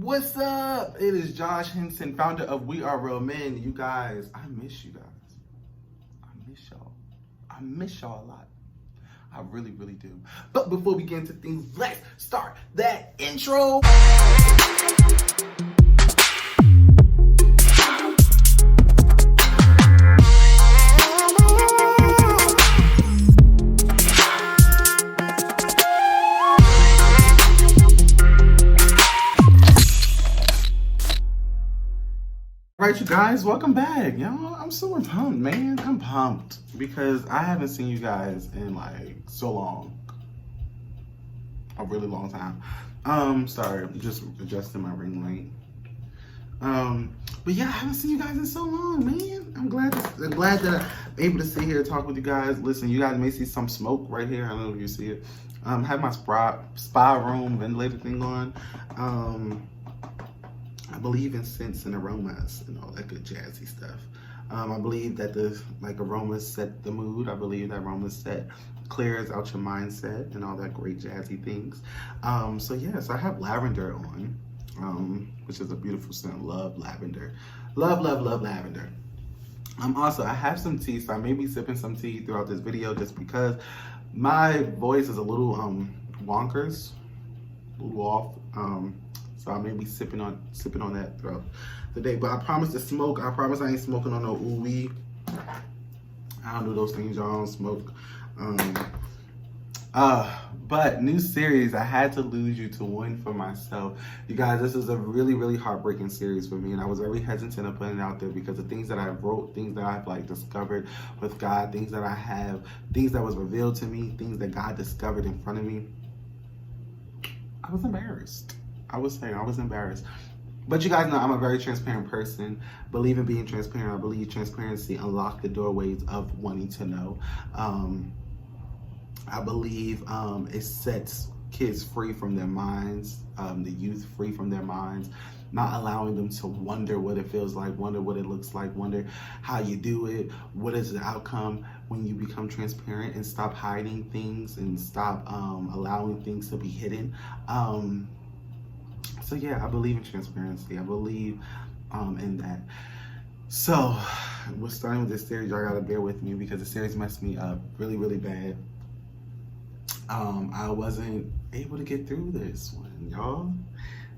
What's up? It is Josh Henson, founder of We Are Real Men. You guys, I miss you guys. I miss y'all. I miss y'all a lot. I really, really do. But before we get into things, let's start that intro. All right, you guys, welcome back. Y'all, I'm super pumped, man. I'm pumped because I haven't seen you guys in like so long. A really long time. Sorry, I'm just adjusting my ring light. But yeah, I haven't seen you guys in so long, man. I'm glad that I'm able to sit here and talk with you guys. Listen, you guys may see some smoke right here. I don't know if you see it. Have my spa room ventilator thing on. I believe in scents and aromas and all that good jazzy stuff. I believe that the aromas set the mood. I believe that aromas clears out your mindset and all that great jazzy things. So yes, I have lavender on, which is a beautiful scent. Love lavender. Love lavender. Also, I have some tea, so I may be sipping some tea throughout this video just because my voice is a little wonkers, a little off. So I may be sipping on that throughout the day. But I promise to smoke. I promise I ain't smoking on no ooey. I don't do those things. Y'all don't smoke. But new series. I had to lose you to win for myself. You guys, this is a really, really heartbreaking series for me. And I was very hesitant of putting it out there because the things that I wrote, things that I've discovered with God, things that I have, things that was revealed to me, things that God discovered in front of me. I was embarrassed. I was embarrassed. But you guys know I'm a very transparent person. Believe in being transparent. I believe transparency unlocks the doorways of wanting to know. I believe it sets kids free from their minds, the youth free from their minds, not allowing them to wonder what it feels like, wonder what it looks like, wonder how you do it, what is the outcome when you become transparent and stop hiding things and stop allowing things to be hidden. So yeah, I believe in transparency. I believe in that. So we're starting with this series. Y'all gotta bear with me because the series messed me up really, really bad. I wasn't able to get through this one, y'all.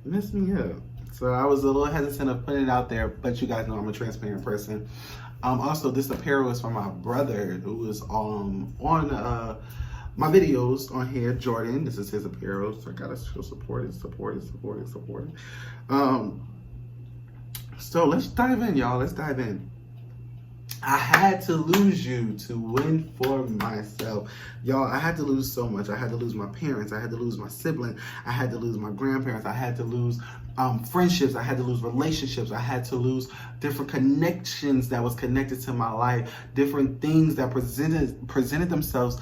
It messed me up. So I was a little hesitant of putting it out there, but you guys know I'm a transparent person. Also, this apparel is from my brother who is on my videos on here, Jordan. This is his apparel, so I gotta show support it. So let's dive in, y'all. Let's dive in. I had to lose you to win for myself. Y'all, I had to lose so much. I had to lose my parents. I had to lose my sibling. I had to lose my grandparents. I had to lose friendships. I had to lose relationships. I had to lose different connections that was connected to my life, different things that presented themselves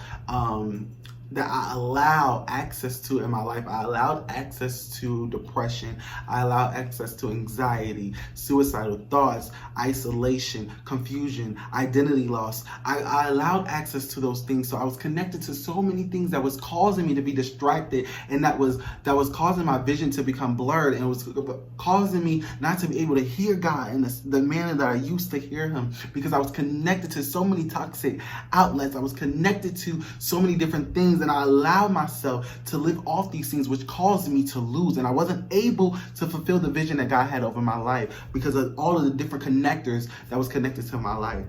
that I allowed access to in my life. I allowed access to depression. I allowed access to anxiety, suicidal thoughts, isolation, confusion, identity loss. I allowed access to those things. So I was connected to so many things that was causing me to be distracted, and that was causing my vision to become blurred, and it was causing me not to be able to hear God in the manner that I used to hear him, because I was connected to so many toxic outlets. I was connected to so many different things, and I allowed myself to live off these things, which caused me to lose. And I wasn't able to fulfill the vision that God had over my life because of all of the different connectors that was connected to my life.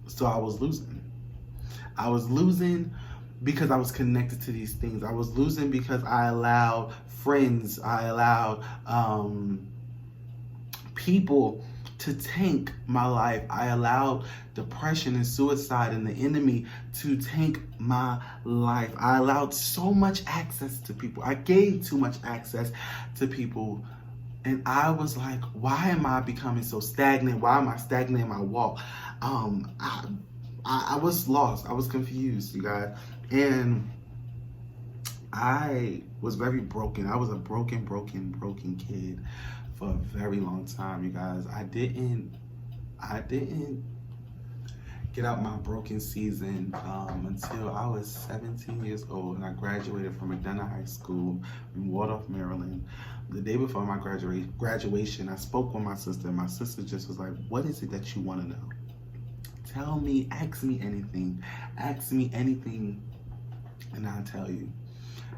So I was losing. I was losing because I was connected to these things. I was losing because I allowed friends, I allowed people to tank my life. I allowed depression and suicide and the enemy to tank my life. I allowed so much access to people. I gave too much access to people. And I was like, why am I becoming so stagnant? Why am I stagnant in my walk? I was lost. I was confused, you guys. And I was very broken. I was a broken kid for a very long time, you guys. I didn't get out my broken season until I was 17 years old, and I graduated from McDonough High School in Waldorf, Maryland. The day before my graduation, I spoke with my sister. My sister just was like, "What is it that you want to know? Tell me, ask me anything, and I'll tell you."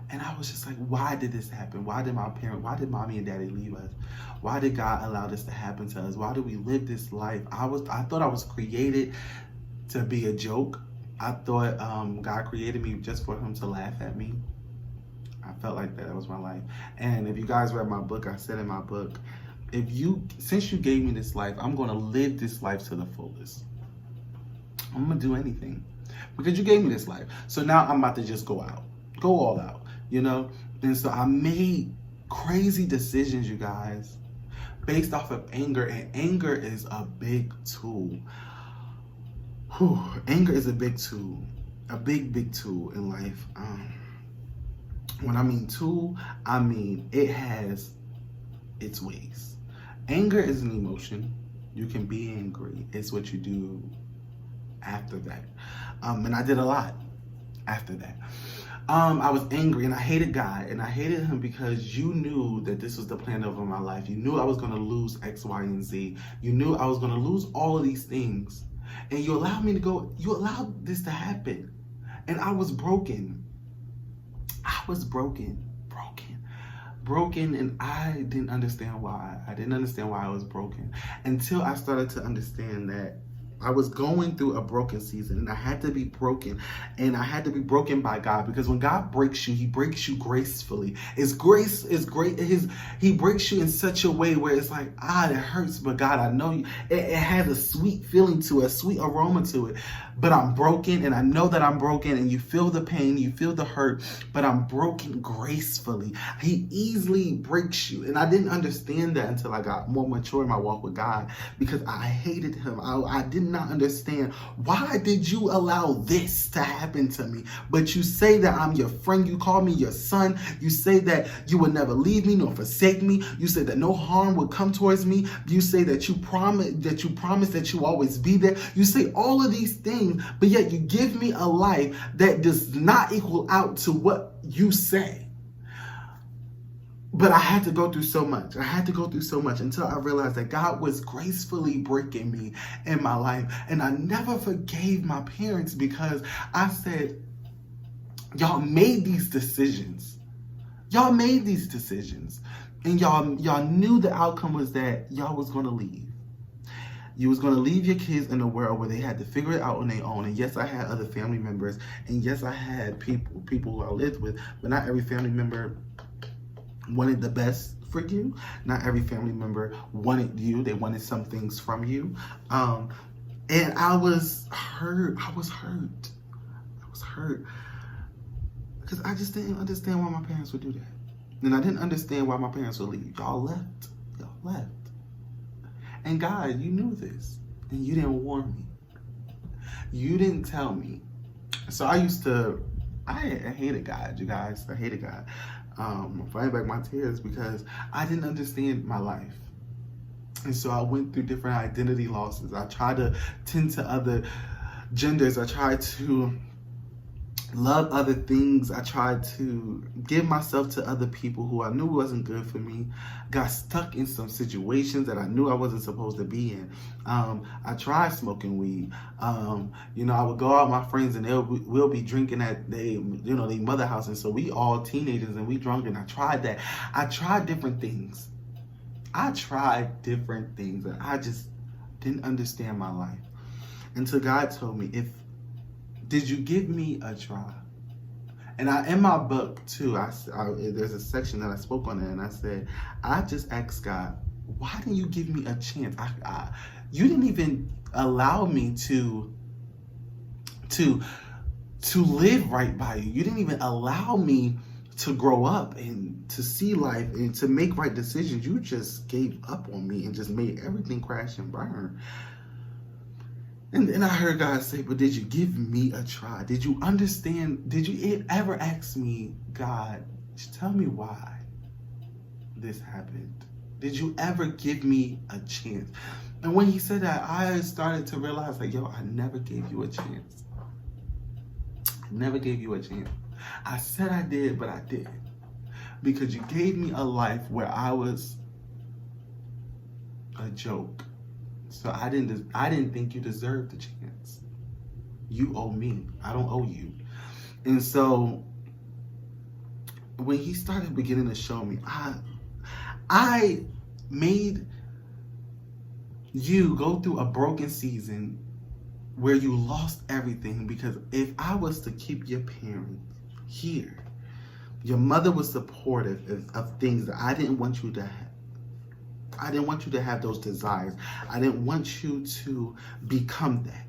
And I was just like, why did this happen? Why did mommy and daddy leave us? Why did God allow this to happen to us? Why do we live this life? I thought I was created to be a joke. I thought God created me just for him to laugh at me. I felt like that was my life. And if you guys read my book, I said in my book, since you gave me this life, I'm gonna live this life to the fullest. I'm gonna do anything because you gave me this life. So now I'm about to just go all out. And so I made crazy decisions, you guys, based off of anger, and anger is a big tool. Anger is a big tool, a big tool in life. When I mean tool, I mean it has its ways. Anger is an emotion. You can be angry. It's what you do after that. And I did a lot after that. I was angry and I hated God, and I hated him because you knew that this was the plan over my life. You knew I was going to lose X, Y, and Z. You knew I was going to lose all of these things. And you allowed me to go, you allowed this to happen. And I was broken. I was broken, and I didn't understand why. I didn't understand why I was broken until I started to understand that I was going through a broken season, and I had to be broken, and I had to be broken by God, because when God breaks you, he breaks you gracefully. His grace is great. He breaks you in such a way where it's like, it hurts, but God, I know you. It has a sweet feeling to it, a sweet aroma to it, but I'm broken, and I know that I'm broken, and you feel the pain, you feel the hurt, but I'm broken gracefully. He easily breaks you, and I didn't understand that until I got more mature in my walk with God, because I hated him. I didn't not understand, why did you allow this to happen to me? But you say that I'm your friend, you call me your son, you say that you would never leave me nor forsake me, you say that no harm would come towards me, you say that you promise that you always be there, you say all of these things, but yet you give me a life that does not equal out to what you say. But I had to go through so much. Until I realized that God was gracefully breaking me in my life. And I never forgave my parents, because I said, y'all made these decisions. And y'all knew the outcome was that y'all was going to leave. You was going to leave your kids in a world where they had to figure it out on their own. And yes, I had other family members. And yes, I had people who I lived with. But not every family member wanted the best for you. Not every family member wanted you. They wanted some things from you. And I was hurt. I was hurt. Because I just didn't understand why my parents would do that. And I didn't understand why my parents would leave. Y'all left. And God, you knew this. And you didn't warn me. You didn't tell me. So I hated God, you guys. I hated God. I'm fighting back my tears because I didn't understand my life. And so I went through different identity losses. I tried to tend to other genders. I tried to love other things. I tried to give myself to other people who I knew wasn't good for me. Got stuck in some situations that I knew I wasn't supposed to be in. I tried smoking weed. I would go out with my friends and we'll be drinking at their mother house. And so we all teenagers and we drunk, and I tried that. I tried different things. And I just didn't understand my life until God told me, did you give me a try? And in my book too, there's a section that I spoke on it, and I said, I just asked God, why didn't you give me a chance? You didn't even allow me to live right by you. You didn't even allow me to grow up and to see life and to make right decisions. You just gave up on me and just made everything crash and burn. And I heard God say, but did you give me a try? Did you understand? Did you ever ask me, God, tell me why this happened? Did you ever give me a chance? And when he said that, I started to realize, like, yo, I never gave you a chance. I never gave you a chance. I said I did, but I didn't. Because you gave me a life where I was a joke. So I didn't think you deserved the chance. You owe me. I don't owe you. And so when he started beginning to show me, I made you go through a broken season where you lost everything, because if I was to keep your parents here, your mother was supportive of things that I didn't want you to have. I didn't want you to have those desires. I didn't want you to become that.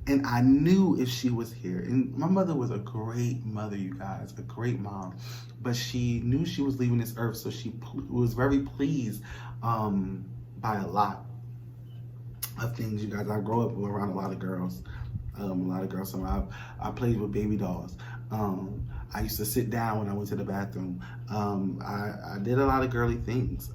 And I knew if she was here, and my mother was a great mother, you guys, a great mom, but she knew she was leaving this earth, so she was very pleased by a lot of things, you guys. I grew up around a lot of girls, so I played with baby dolls. I used to sit down when I went to the bathroom. I did a lot of girly things.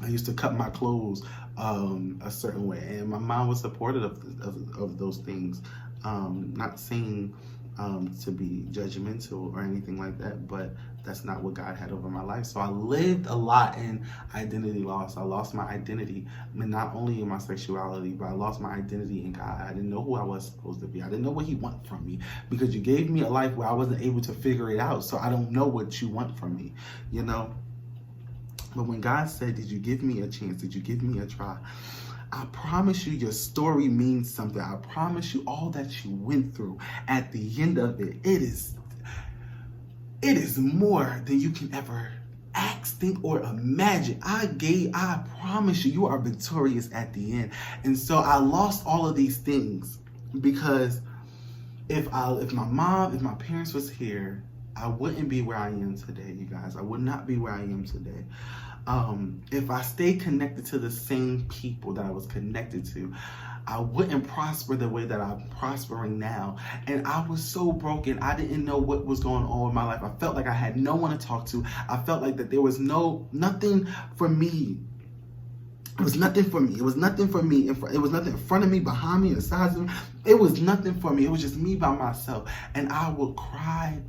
I used to cut my clothes a certain way, and my mom was supportive of those things. Not saying to be judgmental or anything like that, but that's not what God had over my life. So I lived a lot in identity loss. I lost my identity, not only in my sexuality, but I lost my identity in God. I didn't know who I was supposed to be. I didn't know what he wanted from me, because you gave me a life where I wasn't able to figure it out. So I don't know what you want from me, you know? But when God said, did you give me a chance? Did you give me a try? I promise you, your story means something. I promise you, all that you went through, at the end of it, it is more than you can ever ask, think, or imagine. I promise you, you are victorious at the end. And so I lost all of these things, because if my parents was here, I wouldn't be where I am today, you guys. I would not be where I am today. If I stayed connected to the same people that I was connected to, I wouldn't prosper the way that I'm prospering now. And I was so broken. I didn't know what was going on in my life. I felt like I had no one to talk to. I felt like that there was nothing for me. It was nothing for me. It was nothing for me. It was nothing in front of me, behind me, beside me. It was nothing for me. It was just me by myself. And I would cry,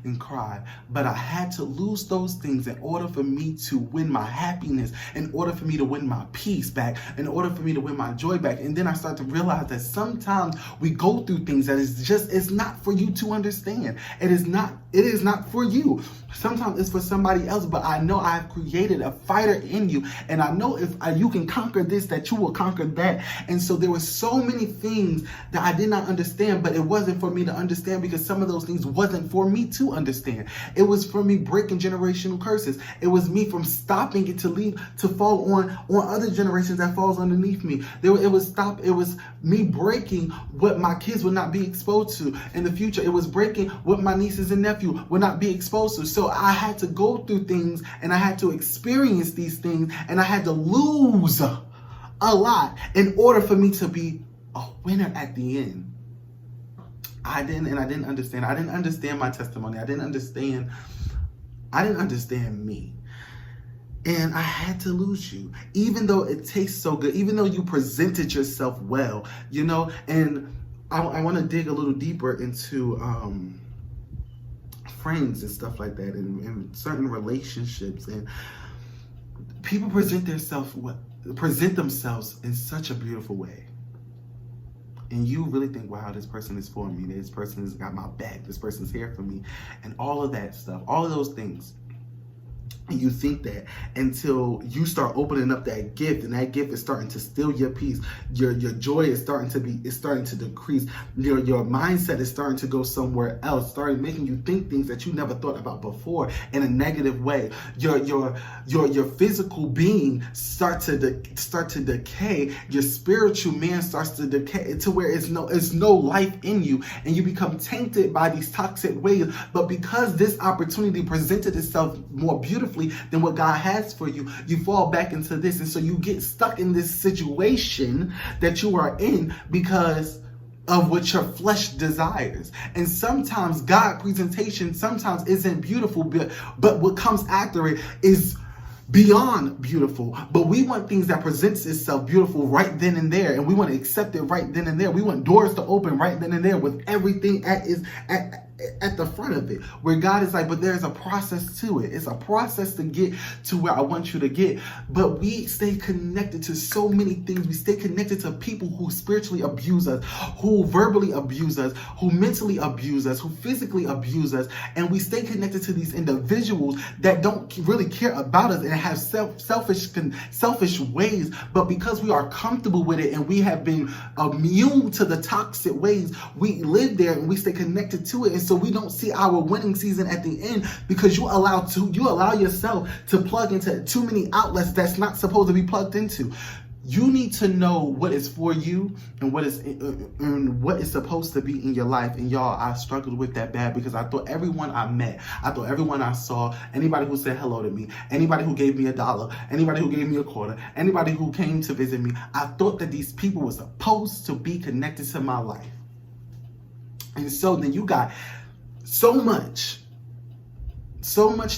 and cry. But I had to lose those things in order for me to win my happiness, in order for me to win my peace back, in order for me to win my joy back. And then I started to realize that sometimes we go through things that it's not for you to understand. It is not for you. Sometimes it's for somebody else, but I know I've created a fighter in you. And I know if you can conquer this, that you will conquer that. And so there were so many things that I did not understand, but it wasn't for me to understand, because some of those things wasn't for me to understand. It was for me breaking generational curses. It was me from stopping it to fall on other generations that falls underneath me. It was me breaking what my kids would not be exposed to in the future. It was breaking what my nieces and nephew would not be exposed to. So I had to go through things, and I had to experience these things, and I had to lose a lot in order for me to be a winner at the end. I didn't understand. I didn't understand my testimony. I didn't understand me. And I had to lose you, even though it tastes so good, even though you presented yourself well, you know. And I want to dig a little deeper into friends and stuff like that, and certain relationships. And people present themselves in such a beautiful way. And you really think, wow, this person is for me. This person has got my back. This person's here for me. And all of that stuff, all of those things. And you think that until you start opening up that gift, and that gift is starting to steal your peace. Your joy is starting to decrease. Your mindset is starting to go somewhere else, starting making you think things that you never thought about before in a negative way. Your physical being starts to decay. Your spiritual man starts to decay to where it's no life in you, and you become tainted by these toxic ways. But because this opportunity presented itself more beautifully than what God has for you, you fall back into this. And so you get stuck in this situation that you are in, because of what your flesh desires. And sometimes God presentation sometimes isn't beautiful, but what comes after it is beyond beautiful. But we want things that presents itself beautiful right then and there, and we want to accept it right then and there. We want doors to open right then and there with everything at the front of it, where God is like, but there's a process to it. It's a process to get to where I want you to get. But we stay connected to so many things. We stay connected to people who spiritually abuse us, who verbally abuse us, who mentally abuse us, who physically abuse us. And we stay connected to these individuals that don't really care about us and have selfish ways. But because we are comfortable with it and we have been immune to the toxic ways, we live there and we stay connected to it. And so we don't see our winning season at the end, because you allow yourself to plug into too many outlets that's not supposed to be plugged into. You need to know what is for you and what is supposed to be in your life. And y'all, I struggled with that bad, because I thought everyone I met, I thought everyone I saw, anybody who said hello to me, anybody who gave me $1, anybody who gave me a quarter, anybody who came to visit me, I thought that these people were supposed to be connected to my life. And so then you got so much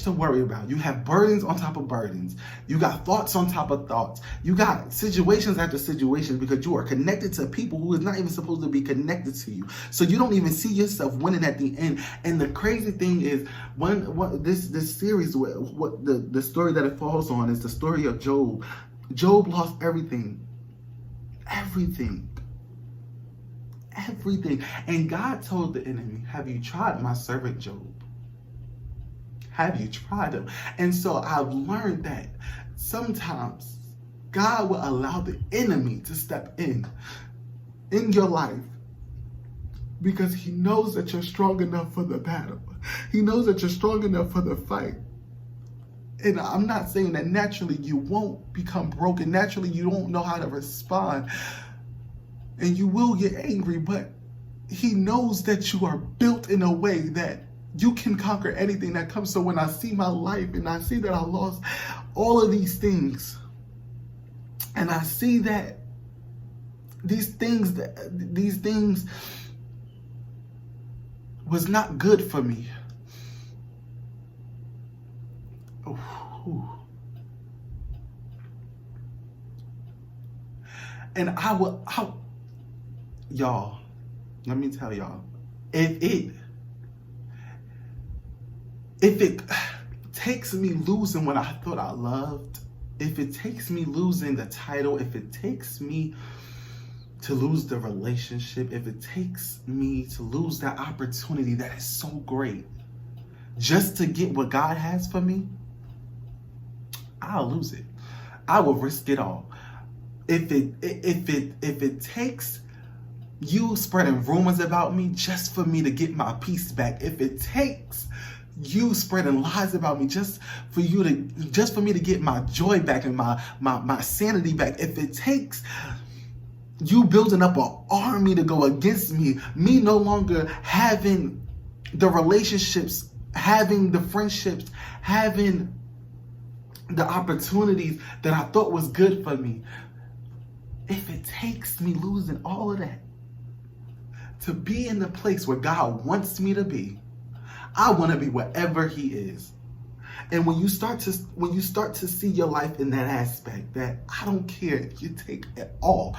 to worry about. You have burdens on top of burdens. You got thoughts on top of thoughts. You got situations after situations, because you are connected to people who is not even supposed to be connected to you. So you don't even see yourself winning at the end. And the crazy thing is, this series, the story that it falls on is the story of Job. Job lost everything. Everything. And God told the enemy, have you tried my servant Job? Have you tried him? And so I've learned that sometimes God will allow the enemy to step in your life, because he knows that you're strong enough for the battle. He knows that you're strong enough for the fight. And I'm not saying that naturally you won't become broken. Naturally you don't know how to respond. And you will get angry, but he knows that you are built in a way that you can conquer anything that comes. So when I see my life and I see that I lost all of these things, and I see that these things was not good for me. And y'all, let me tell y'all, if it takes me losing what I thought I loved, if it takes me losing the title, if it takes me to lose the relationship, if it takes me to lose that opportunity that is so great just to get what God has for me, I'll lose it. I will risk it all. If it takes you spreading rumors about me just for me to get my peace back, if it takes you spreading lies about me just for me to get my joy back and my sanity back, if it takes you building up an army to go against me no longer having the relationships, having the friendships, having the opportunities that I thought was good for me, if it takes me losing all of that to be in the place where God wants me to be, I want to be wherever he is. And when you start to see your life in that aspect, that I don't care if you take it all.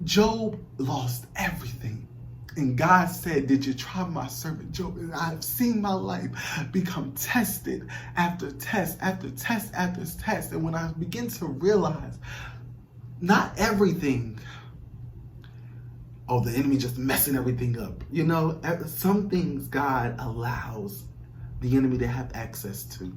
Job lost everything. And God said, did you try my servant Job? And I've seen my life become tested after test, after test, after test. And when I begin to realize not everything, the enemy just messing everything up. You know, some things God allows the enemy to have access to,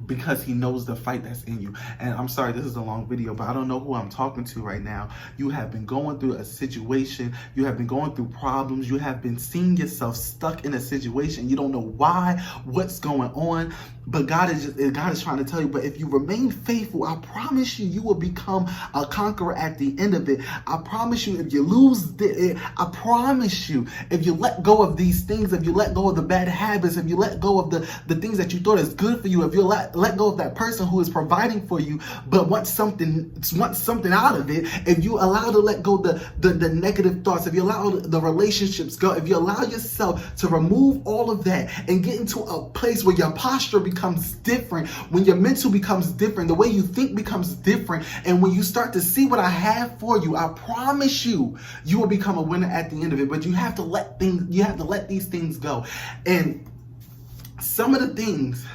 because he knows the fight that's in you. And I'm sorry, this is a long video, but I don't know who I'm talking to right now. You have been going through a situation. You have been going through problems. You have been seeing yourself stuck in a situation. You don't know why, what's going on. But God is trying to tell you, but if you remain faithful, I promise you, you will become a conqueror at the end of it. I promise you, if you lose I promise you, if you let go of these things, if you let go of the bad habits, if you let go of the things that you thought is good for you, if you let go of that person who is providing for you, but wants something out of it, if you allow to let go the negative thoughts, if you allow the relationships go, if you allow yourself to remove all of that and get into a place where your posture becomes different, when your mental becomes different, the way you think becomes different, and when you start to see what I have for you, I promise you, you will become a winner at the end of it. But you have to let these things go. And some of the things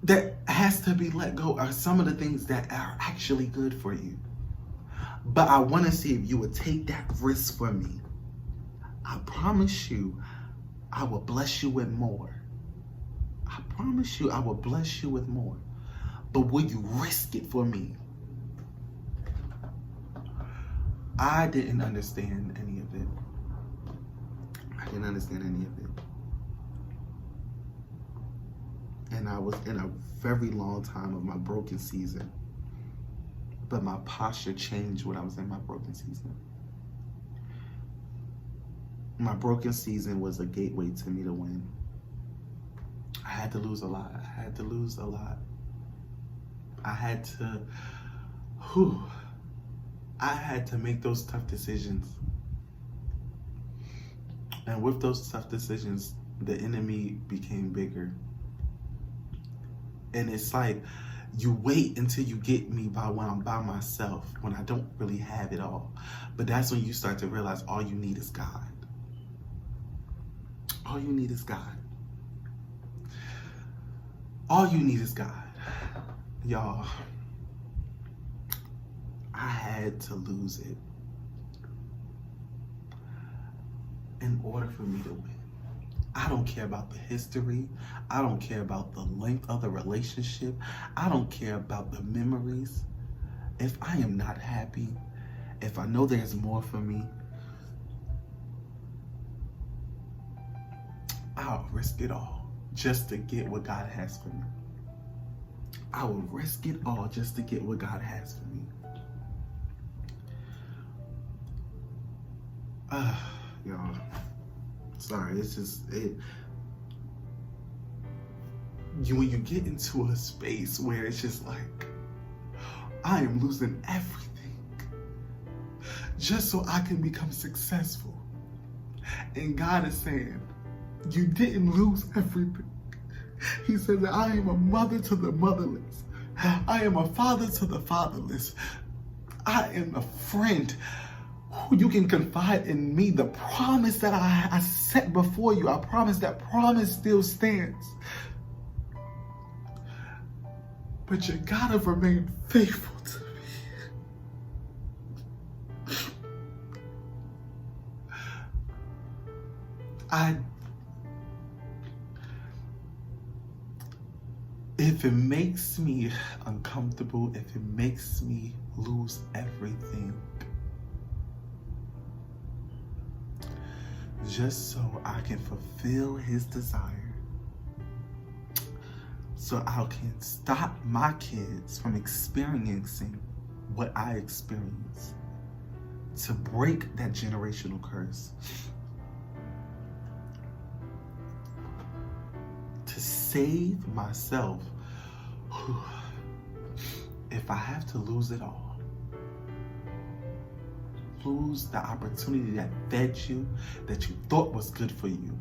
that has to be let go are some of the things that are actually good for you. But I want to see if you would take that risk for me. I promise you, I will bless you with more. I promise you, I will bless you with more. But will you risk it for me? I didn't understand any of it. I didn't understand any of it. And I was in a very long time of my broken season. But my posture changed when I was in my broken season. My broken season was a gateway to me to win. I had to lose a lot. I had to lose a lot. I had to make those tough decisions. And with those tough decisions, the enemy became bigger. And it's like, you wait until you get me when I'm by myself, when I don't really have it all. But that's when you start to realize all you need is God. All you need is God. All you need is God. Y'all, I had to lose it in order for me to win. I don't care about the history. I don't care about the length of the relationship. I don't care about the memories. If I am not happy, if I know there's more for me, I'll risk it all just to get what God has for me. I will risk it all just to get what God has for me. Y'all, sorry, it's just when you get into a space where it's just like, I am losing everything just so I can become successful. And God is saying, you didn't lose everything. He said that I am a mother to the motherless. I am a father to the fatherless. I am a friend who you can confide in me. The promise that I set before you, I promise that promise still stands. But you gotta remain faithful to me. If it makes me uncomfortable, if it makes me lose everything, just so I can fulfill His desire, so I can stop my kids from experiencing what I experienced, to break that generational curse, to save myself. If I have to lose it all, lose the opportunity that fed you, that you thought was good for you,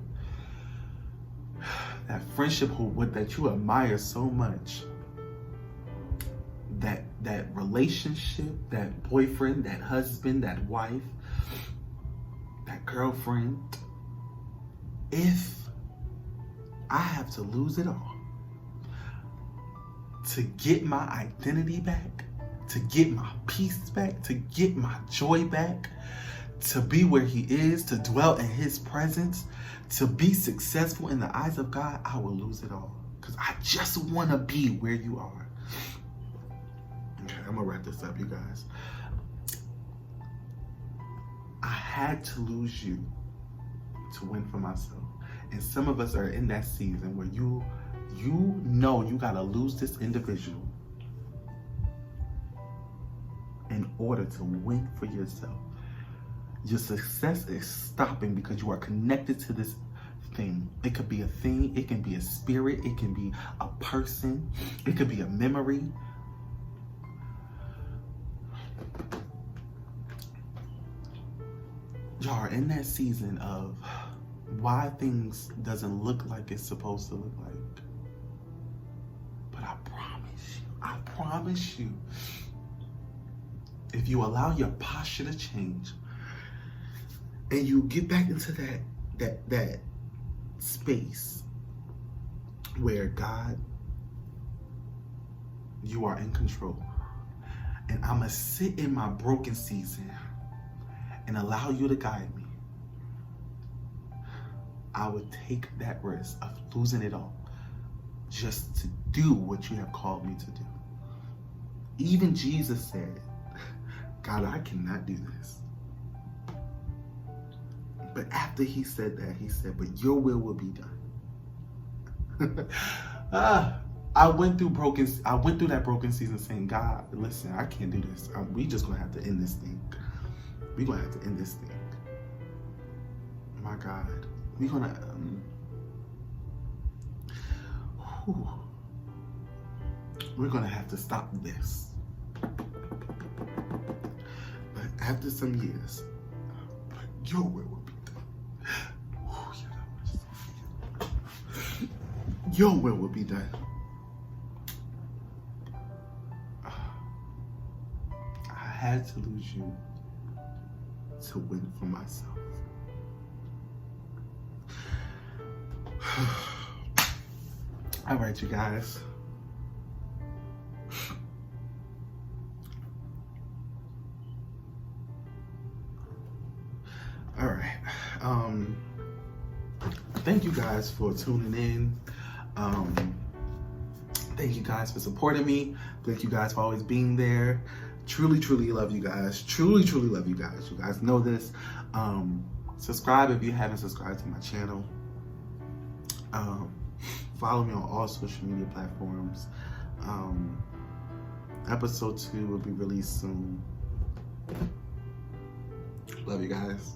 that friendship that you admire so much, that relationship, that boyfriend, that husband, that wife, that girlfriend, if I have to lose it all to get my identity back, to get my peace back, to get my joy back, to be where He is, to dwell in His presence, to be successful in the eyes of God, I will lose it all. Because I just want to be where you are. Okay, I'm going to wrap this up, you guys. I had to lose you to win for myself. And some of us are in that season where you You know you gotta lose this individual in order to win for yourself. Your success is stopping because you are connected to this thing. It could be a thing, it can be a spirit, it can be a person, it could be a memory. Y'all are in that season of why things doesn't look like it's supposed to look like. But I promise you, if you allow your posture to change and you get back into that space where God, you are in control, and I'm gonna sit in my broken season and allow you to guide me, I would take that risk of losing it all just to do what you have called me to do. Even Jesus said, God, I cannot do this. But after he said that, he said, but your will be done. I went through that broken season saying, God, listen, I can't do this. We just gonna have to end this thing. We're gonna have to end this thing. My God. We're gonna we're gonna have to stop this. But after some years, your will be done. Your will be done. I had to lose you to win for myself. All right, you guys. All right. Thank you guys for tuning in. Thank you guys for supporting me. Thank you guys for always being there. Truly, truly love you guys. Truly, truly love you guys. You guys know this. Subscribe if you haven't subscribed to my channel. Follow me on all social media platforms. Episode 2 will be released soon. Love you guys.